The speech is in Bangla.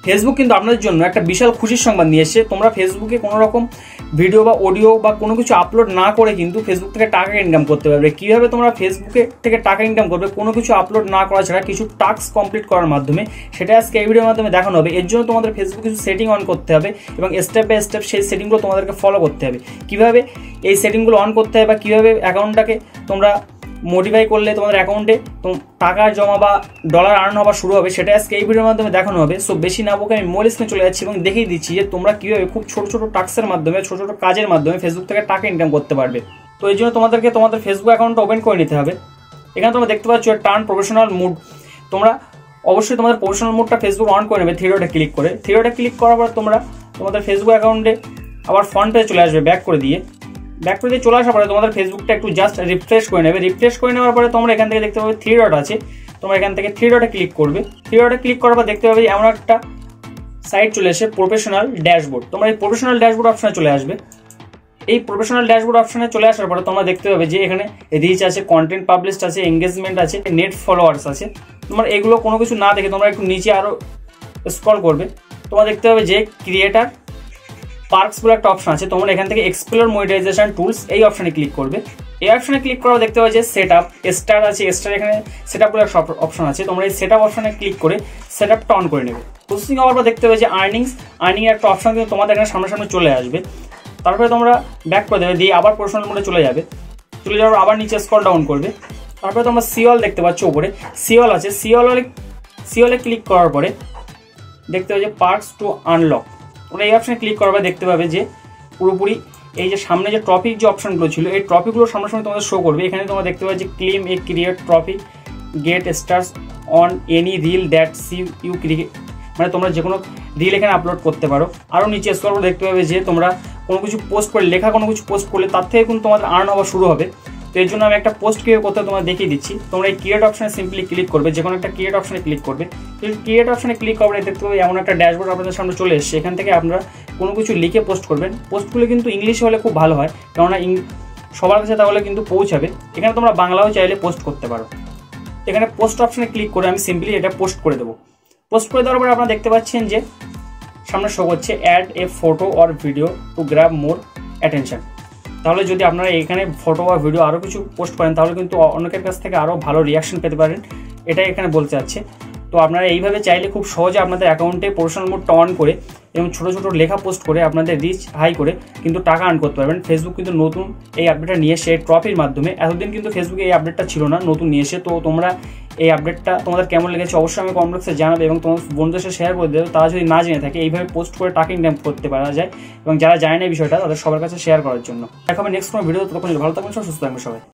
ফেসবুক কিন্তু আপনাদের জন্য একটা বিশাল খুশির সংবাদ নিয়ে এসেছে। তোমরা ফেসবুকে কোনো রকম ভিডিও বা অডিও বা কোনো কিছু আপলোড না করে কিন্তু ফেসবুক থেকে টাকা ইনকাম করতে পারবে। কীভাবে তোমরা ফেসবুকে থেকে টাকা ইনকাম করবে কোনো কিছু আপলোড না করা ছাড়া কিছু টাস্ক কমপ্লিট করার মাধ্যমে, সেটা আজকে এই ভিডিওর মাধ্যমে দেখানো হবে। এর জন্য তোমাদের ফেসবুক কিছু সেটিং অন করতে হবে এবং স্টেপ বাই স্টেপ সেই সেটিংগুলো তোমাদেরকে ফলো করতে হবে। কীভাবে এই সেটিংগুলো অন করতে হবে বা কীভাবে অ্যাকাউন্টটাকে তোমরা মডিফাই করলে তোমাদের অ্যাকাউন্টে টাকা জমা বা ডলার আর্ন হওয়া শুরু হবে, সেটা আজকে এই ভিডিওর মাধ্যমে দেখানো হবে। সো বেশি না বকে আমি মূল স্ক্রিনে চলে যাচ্ছি এবং দেখিয়ে দিচ্ছি যে তোমরা কীভাবে খুব ছোটো ছোটো টাস্কের মাধ্যমে, ছোটো ছোটো কাজের মাধ্যমে ফেসবুক থেকে টাকা ইনকাম করতে পারবে। তো এই জন্য তোমাদেরকে তোমাদের ফেসবুক অ্যাকাউন্টটা ওপেন করে নিতে হবে। এখানে তোমরা দেখতে পাচ্ছ টার্ন প্রফেশনাল মুড। তোমরা অবশ্যই তোমাদের প্রফেশনাল মুডটা ফেসবুক অন করে নেবে থ্রি ডটে ক্লিক করে। থ্রি ডটে ক্লিক করার পর তোমরা তোমাদের ফেসবুক অ্যাকাউন্টে আবার ফ্রন্ট পেজে চলে আসবে ব্যাক করে দিয়ে চলে আসার পরে তোমাদের ফেসবুকটা একটু জাস্ট রিফ্রেশ করে নেবে। রিফ্রেশ করে নেওয়ার পরে তোমরা এখান থেকে দেখতে পাবে থ্রি ডট আছে, তোমরা এখান থেকে থ্রি ডটে ক্লিক করবে। থ্রি ডটে ক্লিক করার পর দেখতে পাবে এমন একটা সাইট চলে এসে প্রফেশনাল ড্যাশবোর্ড। তোমরা এই প্রফেশনাল ড্যাশবোর্ড অপশনে চলে আসবে। এই প্রফেশনাল ড্যাশবোর্ড অপশনে চলে আসার পরে তোমরা দেখতে পাবে যে এখানে রিচ আছে, কন্টেন্ট পাবলিশড আছে, এঙ্গেজমেন্ট আছে, নেট ফলোয়ার্স আছে। তোমরা এগুলো কোনো কিছু না দেখে তোমরা একটু নিচে আরও স্ক্রল করবে। তোমরা দেখতে পাবে যে ক্রিয়েটার পার্কস বলে একটা অপশন আছে। তোমরা এখান থেকে এক্সপ্লোর মনিটাইজেশন টুলস এই অপশনে ক্লিক করবে। এই অপশনে ক্লিক করা দেখতে পাবে যে সেট আপ স্টার আছে, স্টার এখানে সেট আপ বলে একটা অপশন আছে। তোমরা এই সেট আপ অপশনে ক্লিক করে সেট আপটা অন করে নেবে। প্রসেসিং হওয়ার পর দেখতে পাবে যে আর্নিং এর একটা অপশন কিন্তু তোমাদের এখানে সামনে চলে আসবে। তারপরে তোমরা ব্যাক করে দেবে, দিয়ে আবার প্রফেশনাল মোডে চলে যাওয়ার আবার নিচে স্ক্রল ডাউন করবে। তারপরে তোমরা সিওল দেখতে পাচ্ছ উপরে, সিওল আছে। সিওলে ক্লিক করার পরে দেখতে পাবে যে পার্কস টু আনলক। তোমরা এই অপশনে ক্লিক করার পর দেখতে পাবে যে পুরোপুরি এই যে সামনে যে ট্রফিক যে অপশনগুলো ছিল, এই ট্রফিগুলো সামনাসামনি তোমাদের শো করবে। এখানে তোমরা দেখতে পাবে যে claim a create trophy, get stars on any reel that see you create, মানে তোমরা যে কোনো রিল এখানে আপলোড করতে পারো। আরও নিচে স্ক্রল করে দেখতে পাবে যে তোমরা কোনো কিছু পোস্ট করলে, লেখা কোনো কিছু পোস্ট করলে তার থেকে কিন্তু তোমাদের আর্ন হওয়া শুরু হবে। তো এর জন্য আমি একটা পোস্ট কীভাবে করতে তোমাদের দেখিয়ে দিচ্ছি। তোমরা এই ক্রিয়েট অপশনে সিম্পলি ক্লিক করবে, যে কোনো একটা ক্রিয়েট অপশনে ক্লিক করবে। ক্রিয়েট অপশনে ক্লিক করবে দেখতে পাবে এমন একটা ড্যাশবোর্ড আপনাদের সামনে চলে এসছে। এখান থেকে আপনারা কোনো কিছু লিখে পোস্ট করবেন। পোস্টগুলো কিন্তু ইংলিশে হলে খুব ভালো হয়, কেননা সবার কাছে তাহলে কিন্তু পৌঁছাবে। এখানে তোমরা বাংলাও চাইলে পোস্ট করতে পারো। এখানে পোস্ট অপশনে ক্লিক করে আমি সিম্পলি এটা পোস্ট করে দেবো। পোস্ট করে দেওয়ার পরে আপনারা দেখতে পাচ্ছেন যে সামনে শো করছে add a photo or video to grab more attention. তাহলে যদি আপনারা এখানে ফটো বা ভিডিও আরও কিছু পোস্ট করেন তাহলে কিন্তু অনেকের কাছ থেকে আরও ভালো রিয়াকশন পেতে পারেন, এটাই এখানে বলতে চাচ্ছে। তো আপনারা এইভাবে চাইলে খুব সহজে আপনাদের অ্যাকাউন্টে প্রফেশনাল মোডটা অন করে এবং ছোটো ছোটো লেখা পোস্ট করে আপনাদের রিচ হাই করে কিন্তু টাকা আর্ন করতে পারবেন। ফেসবুক কিন্তু নতুন এই আপডেটটা নিয়ে এসে ট্রফির মাধ্যমে, এতদিন কিন্তু ফেসবুকে এই আপডেটটা ছিল না, নতুন নিয়ে এসে। তো তোমরা এই আপডেটটা তোমাদের কেমন লেগেছে অবশ্যই আমি কমেন্ট বক্সে জানাবে এবং তোমার বন্ধুদের সাথে শেয়ার করে দেবে। তারা যদি না জেনে থাকে এইভাবে পোস্ট করে টাকা ইনকাম করতে পারা যায়, এবং যারা জানে না এই বিষয়টা তাদের সবার কাছে শেয়ার করার জন্য। দেখা হবে নেক্সট কোনো ভিডিও। ততক্ষণ ভালো থাকবেন, সুস্থ থাকবেন সবাই।